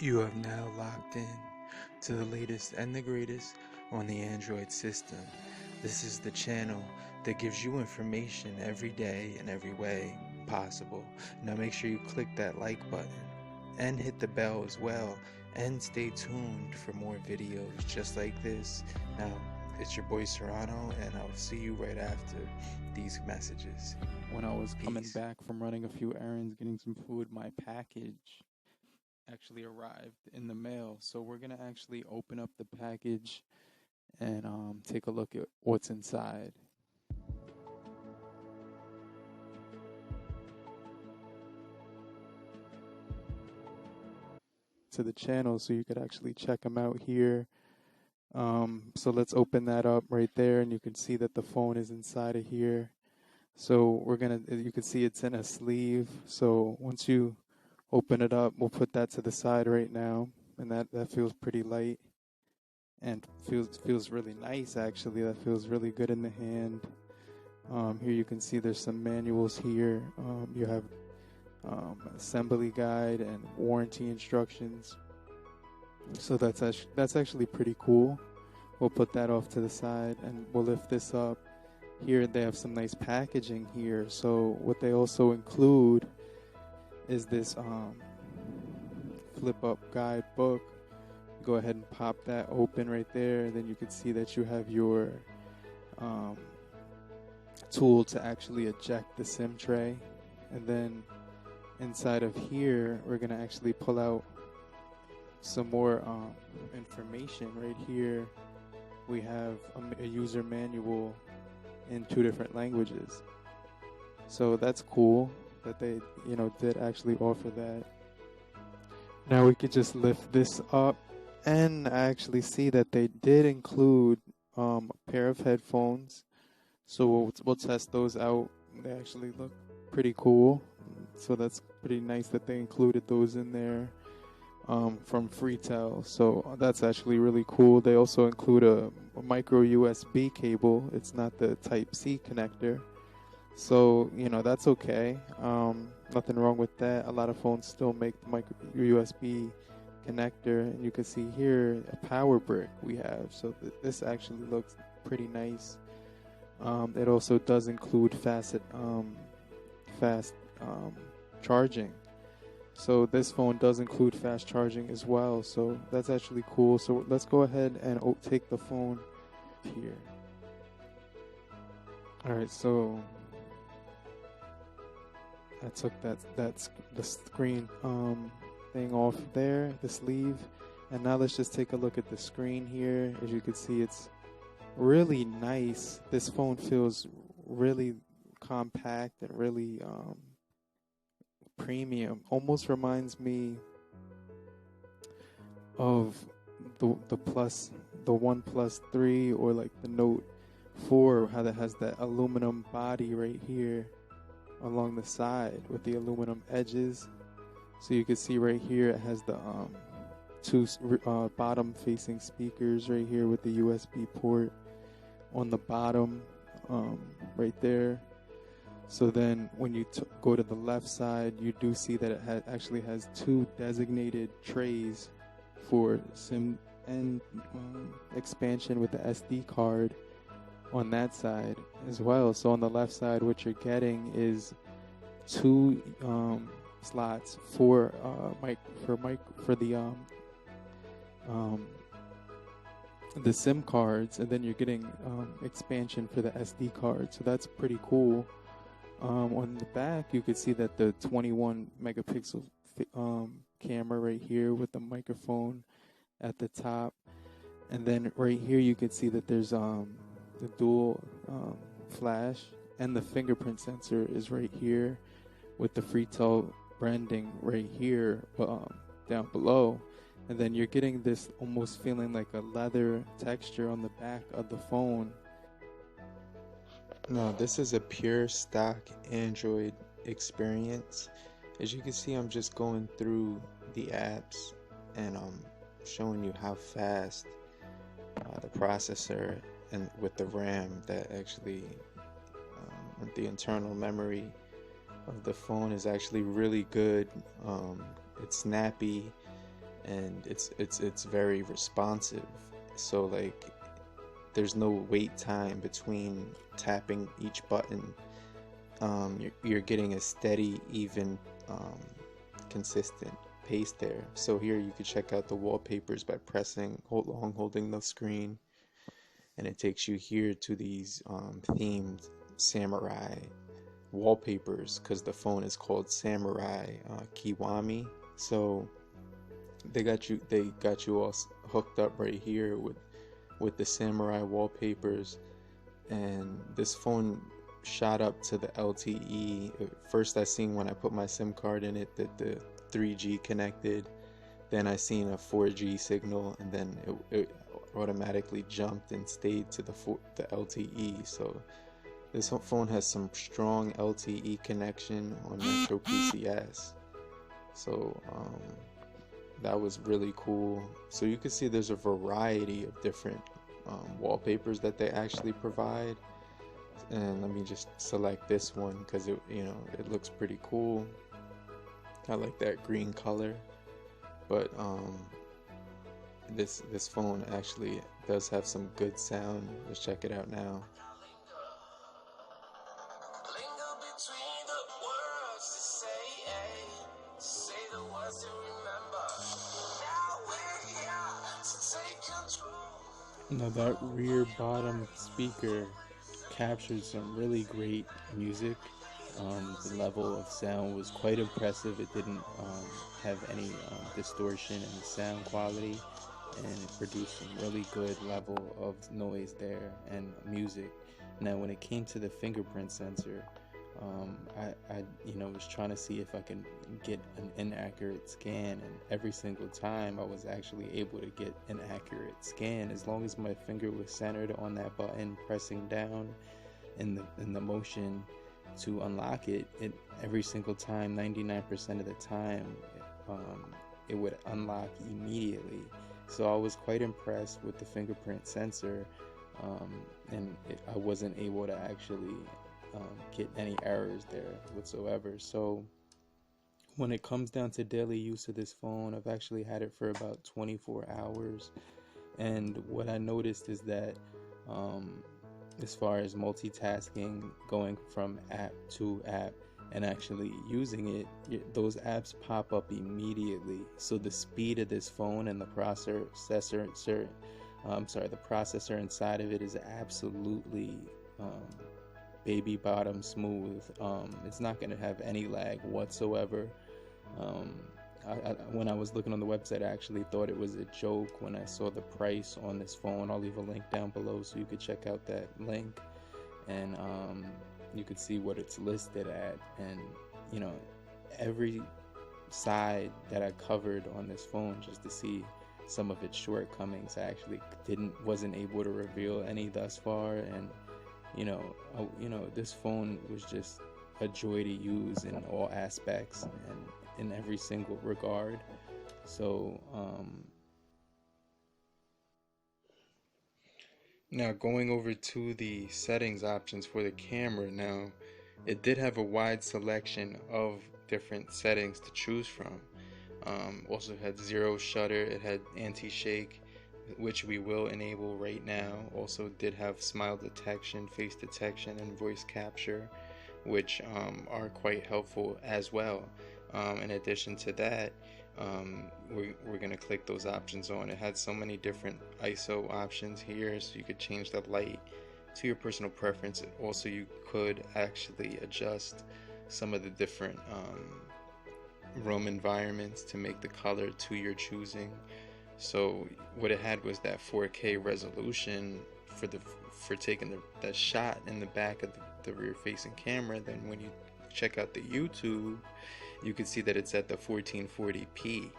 You have now locked in to the latest and the greatest on the Android system. This is the channel that gives you information every day in every way possible. Now make sure you click that like button and hit the bell as well, and stay tuned for more videos just like this. Now, it's your boy Serrano, and I'll see you right after these messages. When I was coming Peace. back from running a few errands, getting some food, my package actually arrived in the mail. So we're gonna actually open up the package and take a look at what's inside. To the channel so you could actually check them out here. So let's open that up right there, and you can see that the phone is inside of here. So you can see it's in a sleeve. So once you open it up, we'll put that to the side right now, and that feels pretty light and feels really nice actually. That feels really good in the hand. Here you can see there's some manuals here. You have assembly guide and warranty instructions. So that's actually pretty cool. We'll put that off to the side and we'll lift this up. Here they have some nice packaging here. So what they also include is this flip up guide book. Go ahead and pop that open right there. Then you can see that you have your tool to actually eject the SIM tray. And then inside of here, we're going to actually pull out some more information. Right here, we have a user manual in 2 different languages. So that's cool that they, did actually offer that. Now we could just lift this up and actually see that they did include a pair of headphones. So we'll test those out. They actually look pretty cool. So that's pretty nice that they included those in there from Freetel. So that's actually really cool. They also include a micro USB cable. It's not the Type-C connector. So, that's okay. Nothing wrong with that. A lot of phones still make the micro USB connector. And you can see here a power brick we have. So this actually looks pretty nice. It also does include fast charging. So this phone does include fast charging as well. So that's actually cool. So let's go ahead and take the phone here. All right, so I took the screen thing off there, the sleeve, and now let's just take a look at the screen here. As you can see, it's really nice. This phone feels really compact and really premium. Almost reminds me of the OnePlus 3 or like the Note 4, how that has that aluminum body right here along the side with the aluminum edges. So you can see right here it has the 2 bottom facing speakers right here with the USB port on the bottom right there. So then when you go to the left side, you do see that it actually has 2 designated trays for SIM and expansion with the SD card on that side as well. So on the left side, what you're getting is 2 slots for the SIM cards, and then you're getting expansion for the SD card. So that's pretty cool. On the back, you can see that the 21 megapixel camera right here with the microphone at the top, and then right here you can see that there's the dual flash, and the fingerprint sensor is right here with the Freetel branding right here down below. And then you're getting this almost feeling like a leather texture on the back of the phone. Now, this is a pure stock Android experience. As you can see, I'm just going through the apps and showing you how fast the processor and with the RAM that actually with the internal memory of the phone is actually really good. It's snappy. and it's very responsive. So like there's no wait time between tapping each button. You're getting a steady, even, consistent pace there. So here you can check out the wallpapers by holding the screen, and it takes you here to these themed samurai wallpapers, because the phone is called Samurai Kiwami. So they got you all hooked up right here with the samurai wallpapers. And this phone shot up to the LTE. First I seen, when I put my SIM card in it, that the 3G connected. Then I seen a 4G signal, and then it automatically jumped and stayed to the LTE. So this phone has some strong LTE connection on Metro PCS. So that was really cool. So you can see there's a variety of different wallpapers that they actually provide. And let me just select this one because it looks pretty cool. I like that green color. But this phone actually does have some good sound. Let's check it out now. Now that rear bottom speaker captured some really great music. The level of sound was quite impressive. It didn't have any distortion in the sound quality, and it produced some really good level of noise there and music. Now when it came to the fingerprint sensor, I was trying to see if I can get an inaccurate scan, and every single time I was actually able to get an accurate scan as long as my finger was centered on that button, pressing down in the motion to unlock it. Every single time, 99% of the time, it would unlock immediately. So I was quite impressed with the fingerprint sensor, and I wasn't able to actually get any errors there whatsoever. So when it comes down to daily use of this phone, I've actually had it for about 24 hours, and what I noticed is that as far as multitasking, going from app to app and actually using it, those apps pop up immediately. So the speed of this phone and the processor inside of it is absolutely baby bottom smooth. It's not going to have any lag whatsoever. When I was looking on the website, I actually thought it was a joke when I saw the price on this phone. I'll leave a link down below so you could check out that link, and you could see what it's listed at. And every side that I covered on this phone just to see some of its shortcomings, I actually wasn't able to reveal any thus far. And this phone was just a joy to use in all aspects and in every single regard. So now going over to the settings options for the camera, now it did have a wide selection of different settings to choose from. Also had zero shutter, it had anti-shake, which we will enable right now. Also did have smile detection, face detection, and voice capture, which are quite helpful as well. In addition to that, we're going to click those options on. It had so many different ISO options here, so you could change the light to your personal preference. Also, you could actually adjust some of the different room environments to make the color to your choosing. So what it had was that 4K resolution for taking that shot in the back of the rear facing camera. Then when you check out the YouTube, you can see that it's at the 1440p,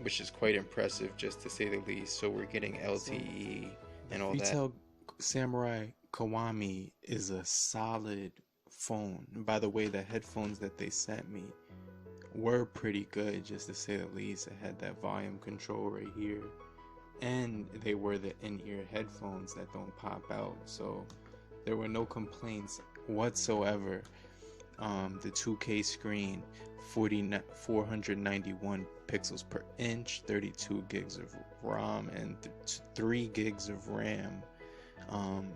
which is quite impressive, just to say the least. So we're getting LTE and all that. Freetel Samurai Kiwami is a solid phone. And by the way, the headphones that they sent me were pretty good, just to say the least. I had that volume control right here, and they were the in-ear headphones that don't pop out, so there were no complaints whatsoever. the 2K screen, 491 pixels per inch, 32 gigs of ROM, and 3 gigs of RAM.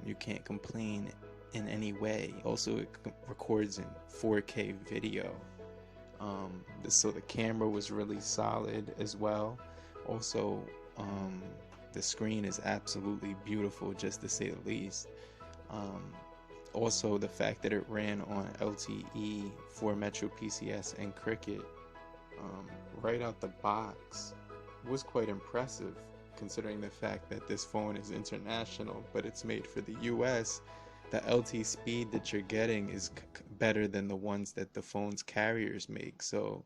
You can't complain in any way. Also, it records in 4K video. So the camera was really solid as well. Also, the screen is absolutely beautiful, just to say the least. Also, the fact that it ran on LTE, 4 Metro PCS, and Cricket right out the box was quite impressive, considering the fact that this phone is international, but it's made for the US. The LTE speed that you're getting is better than the ones that the phone's carriers make. So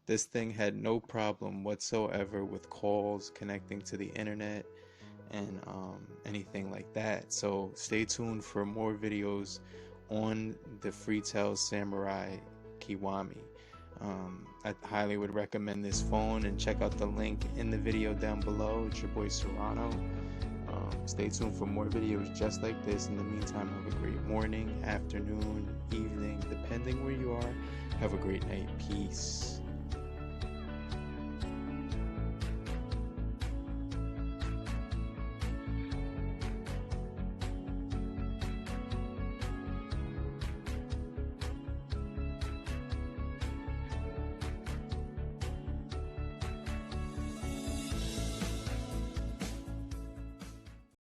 this thing had no problem whatsoever with calls, connecting to the internet, and anything like that. So stay tuned for more videos on the Freetel Samurai Kiwami. I highly would recommend this phone, and check out the link in the video down below. It's your boy Serrano. Stay tuned for more videos just like this. In the meantime, have a great morning, afternoon, evening, depending where you are. Have a great night. Peace.